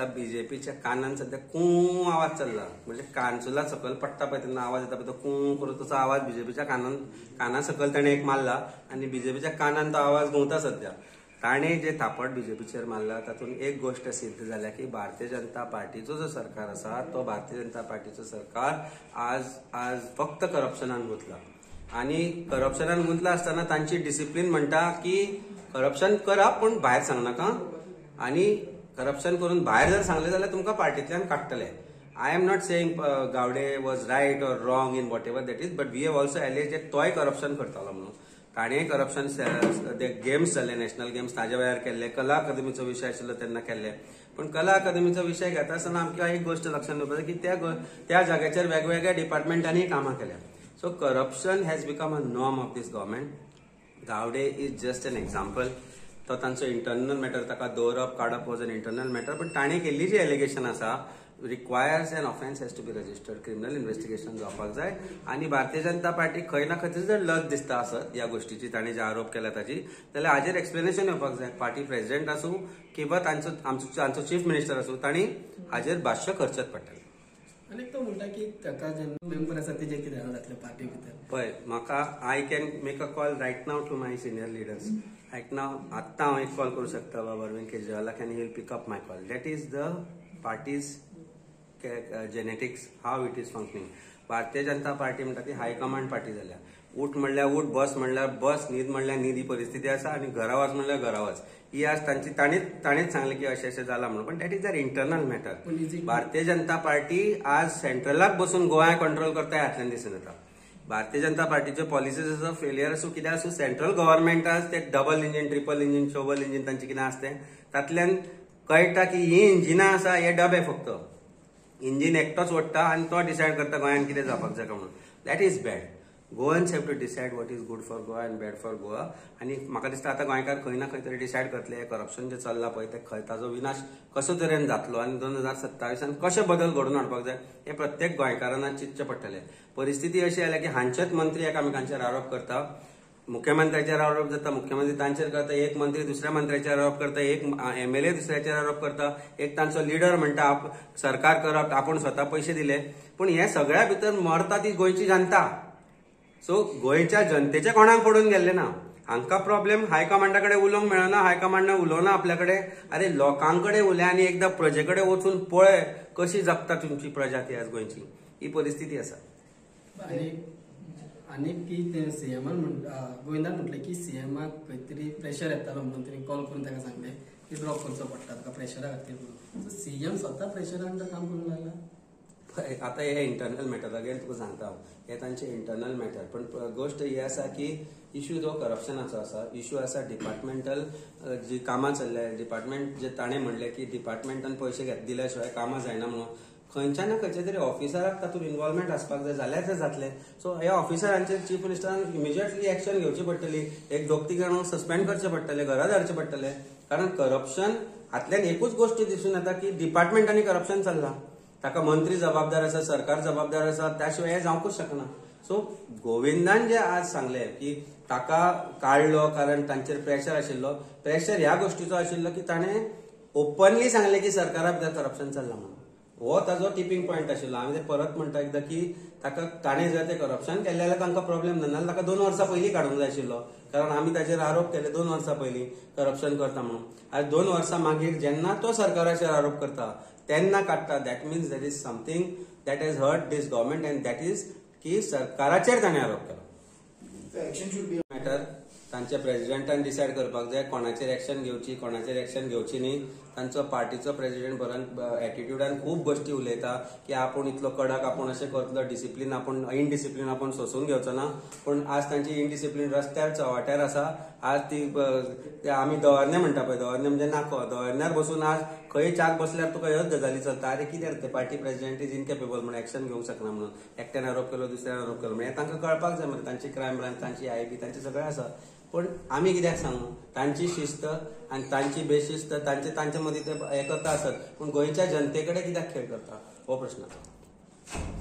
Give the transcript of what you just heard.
आसा बीजेपीच्या कानान सध्या कूं आवाज चालला, म्हणजे कानसुला सकयल पडटा पळय तेन्ना आवाज येता पळय तो कूं करून तसो आवाज बीजेपीच्या काना सकयल ताणें एक मारला आनी बीजेपीच्या कानान तो आवाज घुंवता सध्या. ताणें जे थापट बीजेपीचेर मारला तातूंत एक गोष्ट सिद्ध जाल्या की भारतीय जनता पार्टीचो जो सरकार आसा तो भारतीय जनता पार्टीचो सरकार आज फक्त करप्शनान गुंतला. आनी करप्शनान गुंतला आसतना तांची डिसिप्लीन म्हणटा की करप्शन करा पूण भायर सांगनाका, आनी करप्शन करून भायर जर सांगले जाल्यार तुमकां पार्टींतल्यान काडटले. I am not saying Gawade was right or wrong in whatever that is, but we have also allege तोय करप्शन करतालो म्हणून. ताणें करप्शन ते गेम्स जाले, नॅशनल गेम्स ताजे वेळार केल्ले, कला अकादमीचो विशय आशिल्लो तेन्ना केल्ले. पण कला अकादमीचो विशय घेता आसतना आमकां एक गोष्ट लक्षात दवरपाक की त्या जाग्याचेर वेगवेगळ्या डिपार्टमेंटांनी कामां केल्या. So corruption has become a norm of this government. Gawade is just an example. तो तांचो इंटरनल मॅटर, ताका दवरप काडप वॉज एन इंटरनल मॅटर. पण ताणें केल्ली जी एलिगेशन आसा requires an offence has to be registered, criminal investigation जावपाक जाय. आनी भारतीय जनता पार्टी खंय ना खंय जर लज दिसता आसत ह्या गोष्टीची, ताणें जे आरोप केला ताची, जाल्यार हाजेर एक्सप्लेनेशन येवपाक जाय. पार्टी प्रेसिडेंट आसूं किंवा तांचो चीफ मिनिस्टर आसूं, तांणी हाजेर भाश्य करचेच पडटलें. आनी तो म्हणटा की ताका जेन्ना मेंबर आसा तेजे कितें जातलें पार्टी भितर. पळय, म्हाका I can make a call right now to my senior leaders. Right now आत्तां हांव एक कॉल करूं शकता बाबा अरविंद केजरीवालाक आनी he will pick up my call. That is the party's genetics, how it is functioning. Bharatiya Janata party म्हणटा ती हायकमांड पार्टी जाल्या. उठ म्हणल्यार उठ, बस म्हणल्यार बस, न्हीद म्हणल्यार न्हीद ही परिस्थिती आसा, आनी घरा वच म्हणल्यार घरा वच ही आज ताणीच सांगलें की अशें जाला म्हणून. पण दॅट इज दर इंटरनल मॅटर. भारतीय जनता पार्टी आज सेंट्रलाक बसून गोंया कंट्रोल करता हातल्यान दिसून येता. भारतीय जनता पार्टीच्यो पॉलिसीज आसूं, फेलियर आसूं, कितें आसूं, सेंट्रल गव्हर्नमेंट आज ते डबल इंजीन, ट्रिपल इंजीन, चौबल इंजीन तांचें कितें आसतें तातल्यान कळटा की ही इंजिनां आसा हे डबे फक्त. इंजीन एकटोच ओडटा आनी तो डिसायड करता गोंयान कितें जावपाक जाय म्हणून. That is bad. Goans have to decide what is good for Goa and bad for Goa. आनी म्हाका दिसता आतां गोंयकार खंय ना खंय तरी डिसायड करतले हे करप्शन जे चल्लां पळय ते खंय ताजो विनाश कसो तरेन जातलो आनी 2027 कशे बदल घडोवन हाडपाक जाय हे प्रत्येक गोंयकारांना चिंतचें पडटलें. परिस्थिती अशी जाल्या की हांचेच मंत्री एकामेकांचेर आरोप करता. मुख्यमंत्र्याचेर आरोप जाता, मुख्यमंत्री तांचेर करता, एक मंत्री दुसऱ्या मंत्र्याचेर आरोप करता, एक MLA दुसऱ्याचेर आरोप करता, एक तांचो लिडर म्हणटा सरकार करप्ट, आपूण स्वता पयशे दिले. पूण हे सगळ्या भितर मरता ती गोंयची जनता. सो गोंयच्या जनतेच्या कोणाक पडून गेल्ले ना. हांकां प्रॉब्लेम हायकमांडा कडेन उलोवंक मेळना, हायकमांडान उलोवना आपल्या कडेन. अरे लोकांकडे उलय आनी एकदां प्रजे कडेन वचून पळय कशी जगता तुमची प्रजा ती आज गोंयची. ही परिस्थिती आसा. आनी की सीएमान गोविंदान म्हटलें की सीएमाक खंय तरी प्रेशर येतालो म्हणून तेणी कॉल करून ताका सांगलें की ड्रॉप करचो पडटा ताका प्रेशरा खातीर म्हणून. सीएम स्वता प्रेशरान काम करूंक लागला. आता हे इंटरनल मॅटर अगेन तुका सांगता हांव, हे तांचे इंटरनल मॅटर. पण गोष्ट ही आसा की इश्यू जो करप्शनाचो आसा, इश्यू आसा डिपार्टमेंटल जी कामां चल्ल्या, डिपार्टमेंट जे ताणें म्हणलें की डिपार्टमेंटान पयशे दिल्या शिवाय कामां जायना म्हणून. खंयच्या ना खंयच्या तरी ऑफिसराक तातूंत इन्वॉल्वमेंट आसपाक जाय जाल्यार ते जातले. सो ह्या ऑफिसरांचेर चीफ मिनिस्टरान इमिजिएटली एक्शन घेवची पडटली. एक दोग तीग जाणांक सस्पेंड करचे पडटले, घरा धाडचे पडटले. कारण करप्शन हातल्यान एकूच गोष्ट दिसून येता की डिपार्टमेंटांनी करप्शन चल्लां. ताका मंत्री जबाबदार आसा, सरकार जबाबदार आसा, त्या शिवाय हे जावंकूच शकना. सो गोविंदान जे आज सांगले की ताका काडलो कारण तांचेर प्रेशर आशिल्लो, प्रेशर ह्या गोष्टीचो आशिल्लो की ताणें ओपनली सांगलें की सरकारा भितर करप्शन चल्लां म्हणून. हो ताजो टिपिंग पॉयंट आशिल्लो. हांवें ते परत म्हणटा एकदां की ताणें जर ते करप्शन केलें जाल्यार तांकां प्रॉब्लेम ना, नाल्यार ताका 2 वर्सां पयलीं काडूंक जाय आशिल्लो. कारण आमी ताचेर आरोप केले 2 वर्सां पयलीं करप्शन करता म्हणून. आनी 2 वर्सां मागीर जेन्ना तो सरकाराचेर आरोप करता तेन्ना काडटा. That means that is something that has hurt this government and that is की सरकाराचेर ताणें आरोप केलो. मॅटर तांच्या प्रेसिडेंटान डिसायड करपाक जाय कोणाचेर एक्शन घेवची, कोणाचेर एक्शन घेवची न्ही. तांचो पार्टीचो प्रेसिडेंट बरो एटिट्यूडान खूब गोष्टी उलयता की आपूण इतलो कडक आपूण अशें करतलो, डिसिप्लीन आपूण इनडिसिप्लीन आपूण सोंसून घेवचो ना. पूण आज तांची इनडिसिप्लीन रस्त्यार चवाट्यार आसा. आज ती आमी दवर्णे म्हणटा पळय, दवर्णे म्हणजे नाको, दवर्ण्यार बसून आज खंय च्याक बसल्यार तुका ह्योच गजाली चलता. अरे कितें ते पार्टी प्रेसिडेंट इज इनकेपेबल म्हणून एक्शन घेवंक शकना म्हणून. एकट्यान आरोप केलो दुसऱ्यान आरोप केलो म्हणजे तांकां कळपाक जाय मरे तांची क्रायम ब्रांच, तांची IB तांचें सगळें आसा. पण आमी कित्याक सांगू तांची शिस्त आनी तांची बेशिस्त तांचे मदीं ते हे करता आसत. पूण गोंयच्या जनते कडेन कित्याक खेळ करता हो प्रश्न आसा.